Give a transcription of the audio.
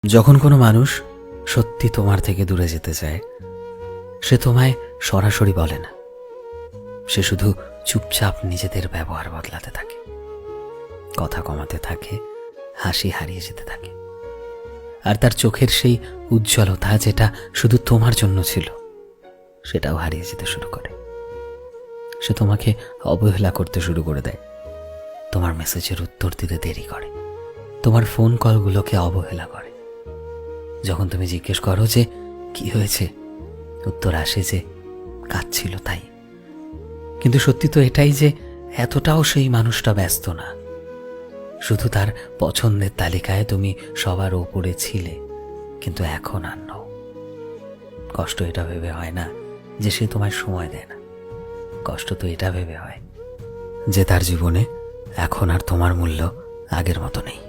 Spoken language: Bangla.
যখন কোনো মানুষ সত্যি তোমার থেকে দূরে যেতে চায়, সে তোমায় সরাসরি বলে না, সে শুধু চুপচাপ নিজেদের ব্যবহার বদলাতে থাকে, কথা কমাতে থাকে, হাসি হারিয়ে যেতে থাকে। আর তার চোখের সেই উজ্জ্বলতা যেটা শুধু তোমার জন্য ছিল, সেটাও হারিয়ে যেতে শুরু করে। সে তোমাকে অবহেলা করতে শুরু করে দেয়, তোমার মেসেজের উত্তর দিতে দেরি করে, তোমার ফোন কলগুলোকে অবহেলা করে। যখন তুমি জিজ্ঞেস করো যে কি হয়েছে, উত্তর আসে যে কাঁদছিল তাই। কিন্তু সত্যি তো এটাই যে এতটাও সেই মানুষটা ব্যস্ত না, শুধু তার পছন্দের তালিকায় তুমি সবার ওপরে ছিলে, কিন্তু এখন আর নও। কষ্ট এটা ভেবে হয় না যে সে তোমায় সময় দেয় না, কষ্ট তো এটা ভেবে হয় যে তার জীবনে এখন আর তোমার মূল্য আগের মতো নেই।